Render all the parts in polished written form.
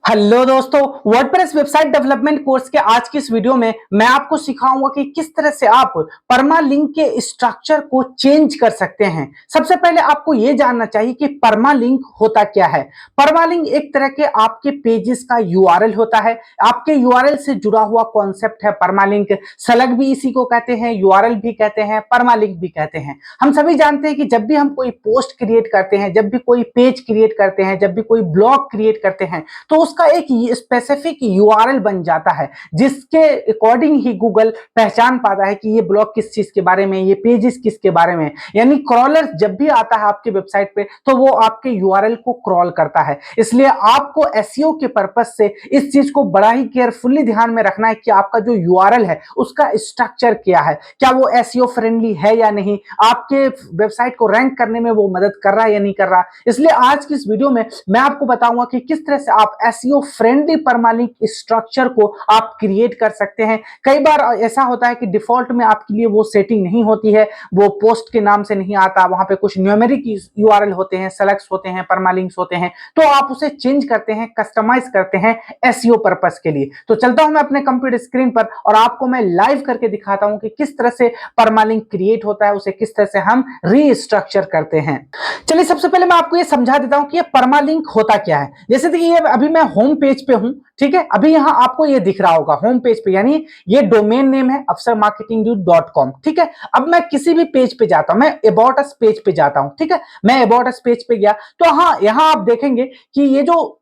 Hello दोस्तों, WordPress website development course के आज की इस वीडियो में मैं आपको सिखाऊंगा कि किस तरह से आप परमालिंक के स्ट्रक्चर को चेंज कर सकते हैं। सबसे पहले आपको यह जानना चाहिए कि परमालिंक होता क्या है। परमालिंक एक तरह के आपके पेजेस का यूआरएल होता है। आपके यूआरएल से जुड़ा हुआ कॉन्सेप्ट है परमालिंक। स्लग भी इसी को कहते हैं, यूआरएल भी कहते हैं, परमालिंक भी कहते हैं। हम सभी जानते हैं कि जब भी हम कोई पोस्ट क्रिएट करते हैं, जब भी कोई पेज क्रिएट करते हैं, जब भी कोई ब्लॉग क्रिएट करते हैं, तो उसका एक स्पेसिफिक यूआरएल बन जाता है, जिसके अकॉर्डिंग ही गूगल पहचान पाता है कि ये ब्लॉग किस चीज के बारे में, ये पेजेस किसके बारे में। यानी क्रॉलर जब भी आता है आपके वेबसाइट पे तो वो आपके यूआरएल को क्रॉल करता है। इसलिए आपको एसईओ के पर्पज से इस चीज को बड़ा ही केयरफुली ध्यान में रखना है कि आपका जो यूआरएल है उसका स्ट्रक्चर क्या है, क्या वो एसईओ फ्रेंडली है या नहीं, आपके वेबसाइट को रैंक करने में वो मदद कर रहा है या नहीं कर रहा। इसलिए आज की इस वीडियो में मैं आपको बताऊंगा कि किस तरह से आप एसईओ फ्रेंडली परमालिंक स्ट्रक्चर को आप क्रिएट कर सकते हैं। कई बार ऐसा होता है कि डिफॉल्ट में आपके लिए वो सेटिंग नहीं होती है, वो पोस्ट के नाम से नहीं आता, वहां पे कुछ न्यूमेरिक यूआरएल होते हैं, सेलेक्ट्स होते हैं, परमालिंक्स होते हैं, तो आप उसे चेंज करते हैं, कस्टमाइज करते हैं एसईओ पर्पस के लिए। तो चलता हूं मैं अपने कंप्यूटर स्क्रीन पर और आपको मैं लाइव करके दिखाता हूं कि किस तरह से परमालिंक क्रिएट होता है, उसे किस तरह से हम रीस्ट्रक्चर करते हैं। चलिए सबसे पहले मैं आपको ये समझा देता हूं कि ये परमालिंक होता क्या है। जैसे कि ये अभी मैं होम पेज पे हूं, ठीक है। अभी यहां आपको ये दिख रहा होगा होम पेज पे, यानी ये डोमेन नेम है afsarmarketingdude.com, ठीक है। अब मैं किसी भी पेज पे जाता हूं, मैं अबाउट अस पेज पे जाता हूं, ठीक है। मैं अबाउट अस पेज पे गया तो हाँ, यहां आप देखेंगे कि ये जो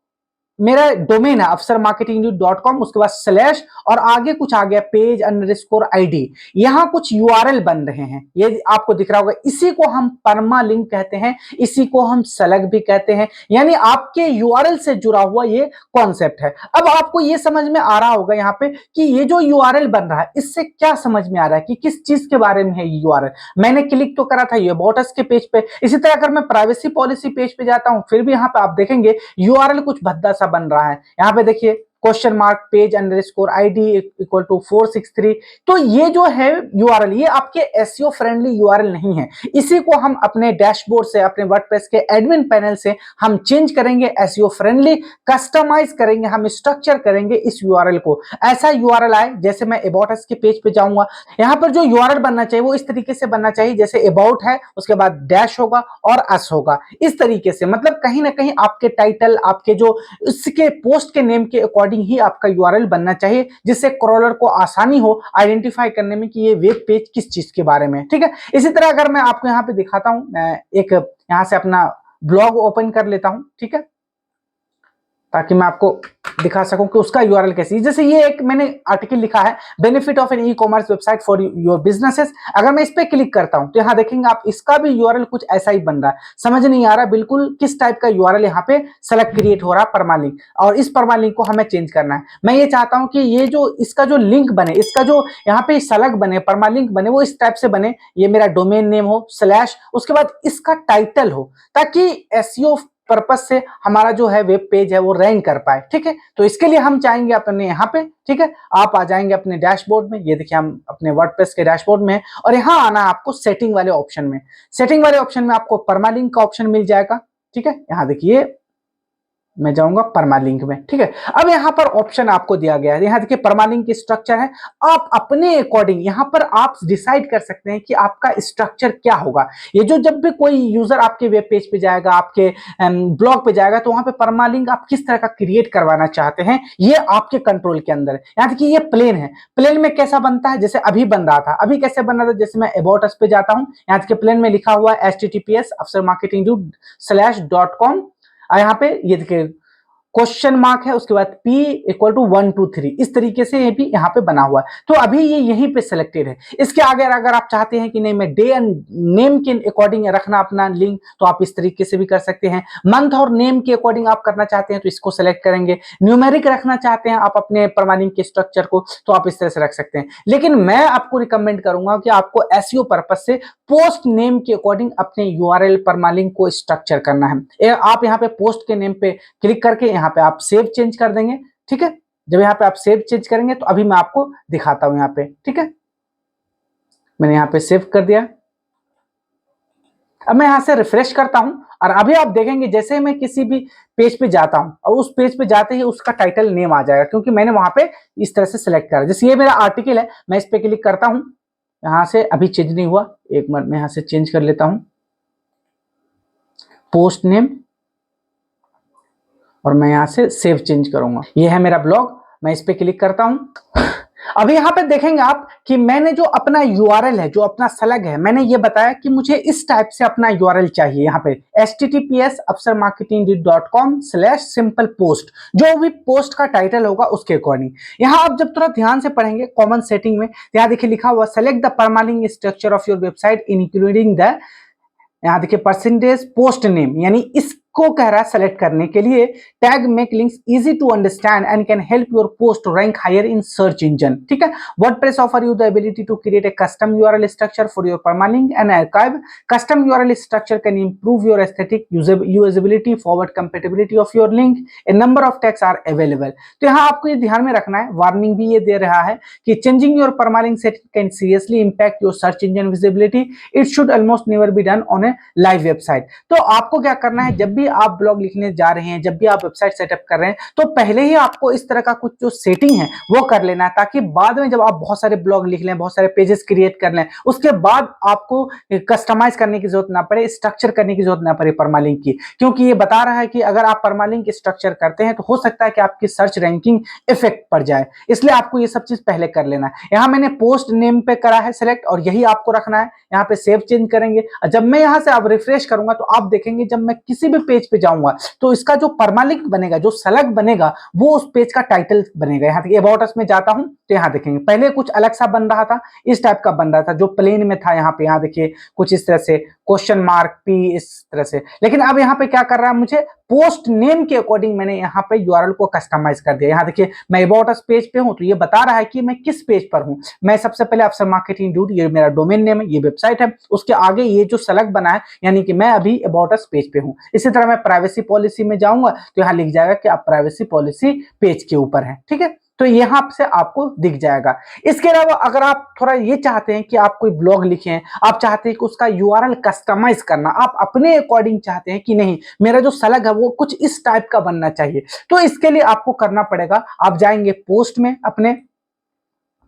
मेरा डोमेन है afsarmarketingdude.com, उसके बाद स्लैश और आगे कुछ आ गया पेज अंडरस्कोर आईडी। यहां कुछ यूआरएल बन रहे हैं, ये आपको दिख रहा होगा। इसी को हम परमालिंक कहते हैं, इसी को हम स्लग भी कहते हैं, यानी आपके यूआरएल से जुड़ा हुआ ये कॉन्सेप्ट है। अब आपको ये समझ में आ रहा होगा यहाँ पे कि ये जो यूआरएल बन रहा है इससे क्या समझ में आ रहा है कि किस चीज के बारे में है यूआरएल। मैंने क्लिक तो करा था ये अबाउट अस के पेज पे। इसी तरह अगर मैं प्राइवेसी पॉलिसी पेज पे जाता हूं, फिर भी यहाँ पे आप देखेंगे यूआरएल कुछ भद्दा सा बन रहा है। यहां पे देखिए question mark page underscore ID equal to 463। तो ये जो है यूआरएल, ये आपके एसईओ फ्रेंडली यूआरएल नहीं है। इसी को हम अपने डैशबोर्ड से, अपने वर्डप्रेस के एडमिन पैनल से हम चेंज करेंगे, एसईओ फ्रेंडली कस्टमाइज करेंगे, हम स्ट्रक्चर करेंगे इस यूआरएल को। ऐसा यूआरएल आए, जैसे मैं अबाउट अस के पेज पे जाऊंगा, यहां पर जो यूआरएल बनना चाहिए वो इस तरीके से बनना चाहिए, जैसे अबाउट है, उसके बाद डैश होगा और अस होगा, इस तरीके से। मतलब कहीं ना कहीं आपके टाइटल, आपके जो इसके पोस्ट के नेम के अकॉर्डिंग ही आपका यूआरएल बनना चाहिए, जिससे क्रॉलर को आसानी हो आइडेंटिफाई करने में कि ये वेब पेज किस चीज के बारे में, ठीक है। इसी तरह अगर मैं आपको यहाँ पे दिखाता हूं, मैं एक यहां से अपना ब्लॉग ओपन कर लेता हूं, ठीक है, ताकि मैं आपको दिखा सकूं कि उसका यूआरएल कैसे है। जैसे ये एक मैंने आर्टिकल लिखा है, benefit of an e commerce website for your businesses. अगर मैं इस पे क्लिक करता हूं तो यहां देखेंगे आप, इसका भी यूआरएल कुछ ऐसा ही बन रहा है। समझ नहीं आ रहा बिल्कुल किस टाइप का यूआरएल यहाँ पे सेलेक्ट क्रिएट हो रहा है, परमालिंक। और इस परमालिंक को हमें चेंज करना है। मैं ये चाहता हूं कि ये जो इसका जो लिंक बने, इसका जो यहाँ पे सलग बने, परमालिंक बने, वो इस टाइप से बने। ये मेरा डोमेन नेम हो, स्लैश, उसके बाद इसका टाइटल हो, ताकि एसईओ पर्पस से हमारा जो है वेब पेज है वो रैंक कर पाए, ठीक है। तो इसके लिए हम चाहेंगे अपने यहाँ पे, ठीक है, आप आ जाएंगे अपने डैशबोर्ड में। ये देखिए हम अपने वर्डप्रेस के डैशबोर्ड में हैं और यहाँ आना है आपको सेटिंग वाले ऑप्शन में। सेटिंग वाले ऑप्शन में आपको परमालिंक का ऑप्शन मिल जाएगा, ठीक है। यहाँ देखिए मैं जाऊंगा परमालिंक में, ठीक है। अब यहाँ पर ऑप्शन आपको दिया गया है, यहाँ देखिए परमालिंक की स्ट्रक्चर है। आप अपने अकॉर्डिंग यहाँ पर आप डिसाइड कर सकते हैं कि आपका स्ट्रक्चर क्या होगा। ये जो जब भी कोई यूजर आपके वेब पेज पे जाएगा, आपके ब्लॉग पे जाएगा, तो वहां पे परमालिंक आप किस तरह का क्रिएट करवाना चाहते हैं, ये आपके कंट्रोल के अंदर है। यहाँ देखिए ये प्लेन है, प्लेन में कैसा बनता है, जैसे अभी बन रहा था। अभी कैसे बन रहा था, जैसे मैं अबाउट अस पे जाता हूँ, यहाँ देखिए प्लेन में लिखा हुआ है https afsarmarketingdude/.com। यहाँ पे ये देखिए क्वेश्चन मार्क है, उसके बाद P इक्वल टू 1 2 3, इस तरीके से ये भी यहाँ पे बना हुआ है। तो अभी ये यहीं पे सिलेक्टेड है। इसके आगे अगर आप चाहते हैं कि नहीं, मैं डे एंड नेम के अकॉर्डिंग रखना अपना लिंक, तो आप इस तरीके से भी कर सकते हैं। मंथ और नेम के अकॉर्डिंग आप करना चाहते हैं तो इसको सेलेक्ट करेंगे। न्यूमेरिक रखना चाहते हैं आप अपने परमालिंक के स्ट्रक्चर को, तो आप इस तरह से रख सकते हैं। लेकिन मैं आपको रिकमेंड करूंगा कि आपको एसईओ पर्पस से पोस्ट नेम के अकॉर्डिंग अपने यूआरएल परमालिंक को स्ट्रक्चर करना है। आप यहाँ पे पोस्ट के नेम पे क्लिक करके यहाँ पे आप सेव चेंज कर देंगे, ठीक है। जब यहाँ पे आप सेव चेंज करेंगे तो अभी मैं आपको दिखाता हूं यहाँ पे, ठीक है। मैंने यहाँ पे सेव कर दिया। अब मैं यहाँ से रिफ्रेश करता हूँ और अभी आप देखेंगे जैसे मैं किसी भी पेज पे जाता हूँ और उस पेज पे जाते ही उसका टाइटल नेम आ जाएगा, क्योंकि मैंने वहां पे इस तरह से सिलेक्ट करा। जैसे ये मेरा आर्टिकल है, मैं इस पे क्लिक करता हूँ, यहाँ से अभी चेंज नहीं हुआ, एक मिनट में यहाँ से चेंज कर लेता हूँ, पोस्ट नेम, और मैं यहाँ से सेव चेंज करूंगा। ये है मेरा ब्लॉग, मैं इस पे क्लिक करता हूँ। अभी यहाँ पे देखेंगे आप कि मैंने जो अपना यूआरएल है, जो अपना स्लग है, मैंने ये बताया कि मुझे इस टाइप से अपना यूआरएल चाहिए। यहाँ पे https://simplepost, जो भी पोस्ट का टाइटल होगा उसके अकॉर्डिंग। यहाँ आप जब थोड़ा ध्यान से पढ़ेंगे कॉमन सेटिंग में, यहाँ देखिए लिखा हुआ select the permalink structure of your website including the, यहाँ देखिए परसेंटेज पोस्ट नेम, यानी इसको कह रहा है सेलेक्ट करने के लिए। Tag make links easy to understand and can help your post rank higher in search engine. ठीक है। WordPress offer you the ability to create a custom URL structure for your permalink and archive. Custom URL structure can improve your aesthetic usability, forward compatibility of your link. A number of tags are available. तो यहाँ आपको ये ध्यान में रखना है, warning भी ये दे रहा है कि changing your permalink setting can seriously impact your search engine visibility. It should almost never be done on A live website. तो आपको क्या करना है, जब भी आप ब्लॉग लिखने जा रहे हैं, जब भी आप वेबसाइट सेटअप कर रहे हैं, तो पहले ही आपको इस तरह का कुछ जो सेटिंग है वो कर लेना है, ताकि बाद में जब आप बहुत सारे ब्लॉग लिख लें, बहुत सारे पेजेस क्रिएट कर लें, उसके बाद आपको कस्टमाइज करने की जरूरत ना पड़े, स्ट्रक्चर करने की जरूरत ना पड़े परमालिंक की। क्योंकि ये बता रहा है कि अगर आप परमालिंक स्ट्रक्चर करते हैं तो हो सकता है कि आपकी सर्च रैंकिंग इफेक्ट पड़ जाए, इसलिए आपको ये सब चीज पहले कर लेना है। यहाँ मैंने पोस्ट नेम पे करा है सिलेक्ट, और यही आपको रखना है। यहाँ पे सेव चेंज करेंगे, जब मैं यहाँ से अब रिफ्रेश करूंगा तो आप देखेंगे जब मैं किसी भी पेज पे जाऊंगा तो इसका जो परमालिंक बनेगा, जो स्लग बनेगा, वो उस पेज का टाइटल बनेगा। यहाँ देखिए अबाउट अस में जाता हूं तो यहाँ देखेंगे पहले कुछ अलग सा बन रहा था, इस टाइप का बन रहा था जो प्लेन में था। यहाँ पे यहाँ देखिए कुछ इस तरह से क्वेश्चन मार्क पी इस तरह से, लेकिन अब यहाँ पे क्या कर रहा है, मुझे पोस्ट नेम के अकॉर्डिंग मैंने यहाँ पे यूआरएल को कस्टमाइज कर दिया। यहाँ देखिए मैं अबाउट अस पेज पे हूँ तो ये बता रहा है कि मैं किस पेज पर हूँ। मैं सबसे पहले अफसर मार्केटिंग ड्यूड, ये मेरा डोमेन नेम है, ये वेबसाइट है, उसके आगे ये जो स्लग बना है यानी कि मैं अभी अबाउट अस पेज पे हूँ। इसी तरह मैं प्राइवेसी पॉलिसी में जाऊंगा तो यहाँ लिख जाएगा कि आप प्राइवेसी पॉलिसी पेज के ऊपर है। ठीक है, तो यहाँ से आपको दिख जाएगा। इसके अलावा अगर आप थोड़ा ये चाहते हैं कि आप कोई ब्लॉग लिखें, आप चाहते हैं कि उसका यूआरएल कस्टमाइज करना, आप अपने अकॉर्डिंग चाहते हैं कि नहीं मेरा जो स्लग है वो कुछ इस टाइप का बनना चाहिए, तो इसके लिए आपको करना पड़ेगा, आप जाएंगे पोस्ट में, अपने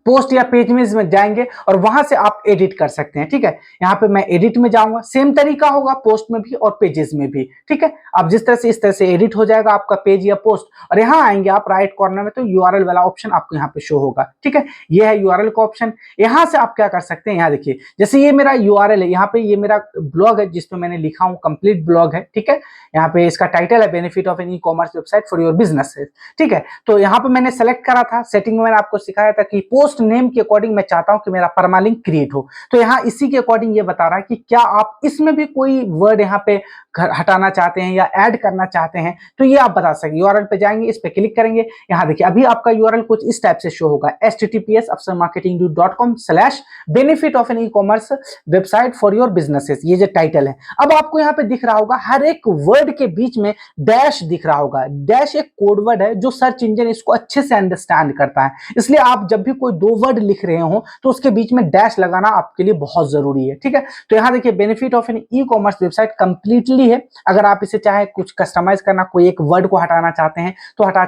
पोस्ट या पेज में जाएंगे और वहां से आप एडिट कर सकते हैं। ठीक है, यहाँ पे मैं एडिट में जाऊंगा, सेम तरीका होगा पोस्ट में भी और पेजेस में भी। ठीक है, अब जिस तरह से इस तरह से एडिट हो जाएगा आपका पेज या पोस्ट, और यहाँ आएंगे आप राइट कॉर्नर में तो यूआरएल वाला ऑप्शन आपको यहाँ पे शो होगा। ठीक है, ये है यूआरएल का ऑप्शन। यहाँ से आप क्या कर सकते हैं, यहाँ देखिए जैसे ये मेरा यूआरएल है, यहाँ पे ये मेरा ब्लॉग है जिसमें मैंने लिखा हूँ कंप्लीट ब्लॉग है। ठीक है, यहाँ पे इसका टाइटल है benefit of an e commerce website for your business. ठीक है, तो यहाँ पे मैंने सेलेक्ट करा था, सेटिंग में मैंने आपको सिखाया था कि पोस्ट नेम के अकॉर्डिंग मैं चाहता हूं कि मेरा परमालिंक क्रिएट हो, तो यहाँ इसी के अकॉर्डिंग ये बता रहा है कि क्या आप इसमें भी कोई वर्ड यहाँ पे हटाना चाहते हैं या ऐड करना चाहते हैं, तो ये आप बता सकते हैं। यूआरएल पे जाएंगे, इस पे क्लिक करेंगे, यहाँ देखिए अभी आपका यूआरएल कुछ इस टाइप से शो होगा, https://marketingdude.com/benefit of an e-commerce website for your businesses, ये जो टाइटल है। अब आपको यहाँ पे दिख रहा होगा हर एक वर्ड के बीच में डैश दिख रहा होगा। डैश एक कोड वर्ड है जो सर्च इंजन इसको अच्छे से अंडरस्टैंड करता है, इसलिए आप जब भी कोई दो वर्ड लिख रहे हो तो उसके बीच में डैश लगाना आपके लिए बहुत जरूरी है। ठीक है, तो यहाँ देखिए benefit of an e commerce website completely है। अगर आप इसे चाहे कुछ कस्टमाइज करना, कोई एक वर्ड को हटाना चाहते हैं तो हटा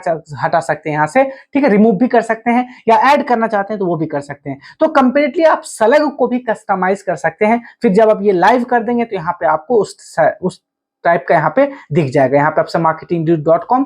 सकते हैं यहाँ से। ठीक है, रिमूव भी कर सकते हैं या ऐड करना चाहते हैं तो वो भी कर सकते हैं। तो कंप्लीटली आप स्लग को भी कस्टमाइज कर सकते हैं। फिर जब आप ये लाइव कर देंगे तो यहाँ पे आपको उस टाइप का यहाँ पे दिख जाएगा। यहाँ पे आपसे marketingdude.com/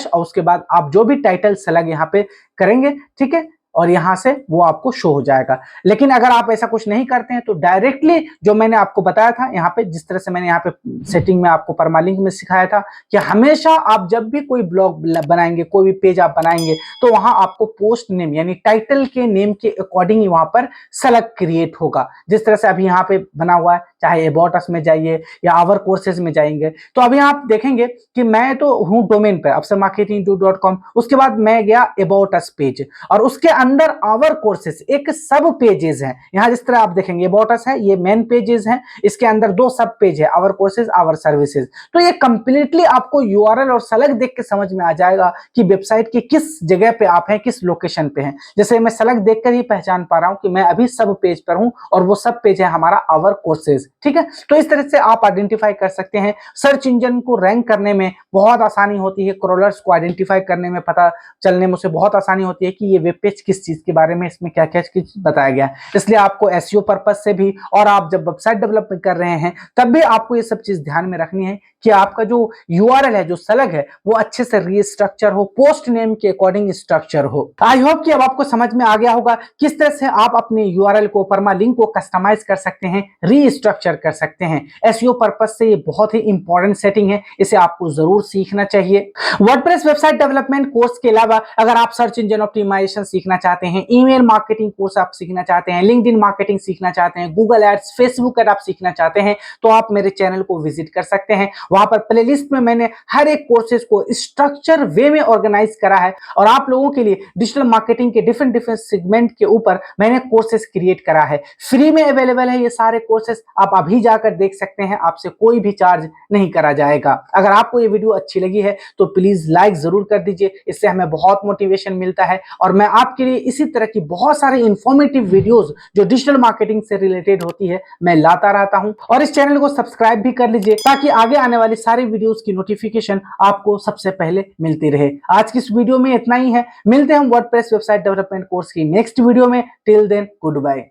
और उसके बाद आप जो भी टाइटल स्लग यहाँ पे करेंगे, ठीक है, और यहां से वो आपको शो हो जाएगा। लेकिन अगर आप ऐसा कुछ नहीं करते हैं तो डायरेक्टली जो मैंने आपको बताया था यहाँ पे, जिस तरह से मैंने यहाँ पे सेटिंग में आपको परमालिंक में सिखाया था कि हमेशा आप जब भी कोई ब्लॉग बनाएंगे, कोई भी पेज आप बनाएंगे, तो वहां आपको पोस्ट नेम यानी टाइटल के नेम के अकॉर्डिंग ही वहां पर सेलेक्ट क्रिएट होगा। जिस तरह से अभी यहाँ पे बना हुआ है, चाहे अबाउट अस में जाइए या आवर कोर्सेज में जाएंगे, तो अभी आप देखेंगे कि मैं तो हूँ डोमेन पे अफसर मार्केटिंग.com, उसके बाद मैं गया अबाउट अस पेज, और उसके अंदर आवर कोर्सेस एक सब पेजेस हैं। यहाँ जिस तरह आप देखेंगे अबाउट अस है, ये मेन पेजेस हैं, इसके अंदर दो सब पेज है, आवर कोर्सेज, आवर सर्विसेज। तो ये कंप्लीटली आपको यूआरएल और सेलेक्ट देख के समझ में आ जाएगा कि वेबसाइट के किस जगह पे आप हैं, किस लोकेशन पे हैं। जैसे मैं सेलेक्ट देखकर ही पहचान पा रहा हूं कि मैं अभी सब पेज पर हूं और वो सब पेज है हमारा आवर कोर्सेज। ठीक है, तो इस तरह से आप आइडेंटिफाई कर सकते हैं। सर्च इंजन को रैंक करने में बहुत आसानी होती है, क्रॉलर्स को आइडेंटिफाई करने में, पता चलने में उसे बहुत आसानी होती है कि ये वेब पेज किस चीज के बारे में, इसमें क्या क्या चीज बताया गया है। इसलिए आपको एसईओ पर्पस से भी और आप जब वेबसाइट डेवलपमेंट कर रहे हैं तब भी आपको ये सब चीज ध्यान में रखनी है कि आपका जो यूआरएल है, जो सेलेक्ट है, वो अच्छे से रीस्ट्रक्चर हो, पोस्ट नेम के अकॉर्डिंग स्ट्रक्चर हो। आई होप कि अब आपको समझ में आ गया होगा किस तरह से आप अपने यूआरएल को, परमालिंक को कस्टमाइज कर सकते हैं, रीस्ट्रक्चर कर सकते हैं। एसईओ पर्पस से ये बहुत ही इंपॉर्टेंट सेटिंग है, इसे आपको जरूर सीखना चाहिए। वर्डप्रेस वेबसाइट डेवलपमेंट कोर्स के अलावा अगर आप सर्च इंजन ऑप्टिमाइजेशन सीखना चाहते हैं, ईमेल मार्केटिंग कोर्स आप सीखना चाहते हैं, लिंक्डइन मार्केटिंग सीखना चाहते हैं, गूगल एड्स, फेसबुक एड आप सीखना चाहते हैं, तो आप मेरे चैनल को विजिट कर सकते हैं। वहां पर प्लेलिस्ट में मैंने हर एक कोर्सेज को स्ट्रक्चर वे में ऑर्गेनाइज करा है और आप लोगों के लिए डिजिटल मार्केटिंग के डिफरेंट डिफरेंट सेगमेंट के ऊपर मैंने कोर्सेज क्रिएट करा है। फ्री में अवेलेबल है ये सारे कोर्सेज, आप अभी जाकर देख सकते हैं, आपसे कोई भी चार्ज नहीं करा जाएगा। अगर आपको ये वीडियो अच्छी लगी है तो प्लीज लाइक जरूर कर दीजिए, इससे हमें बहुत मोटिवेशन मिलता है और मैं आपके लिए इसी तरह की बहुत सारी इंफॉर्मेटिव वीडियोस जो डिजिटल मार्केटिंग से रिलेटेड होती है मैं लाता रहता हूं। और इस चैनल को सब्सक्राइब भी कर लीजिए ताकि आगे आने वाली सारी वीडियोस की नोटिफिकेशन आपको सबसे पहले मिलती रहे। आज की इस वीडियो में इतना ही है, मिलते हैं हम वर्डप्रेस वेबसाइट डेवलपमेंट कोर्स की नेक्स्ट वीडियो में। Till then good bye.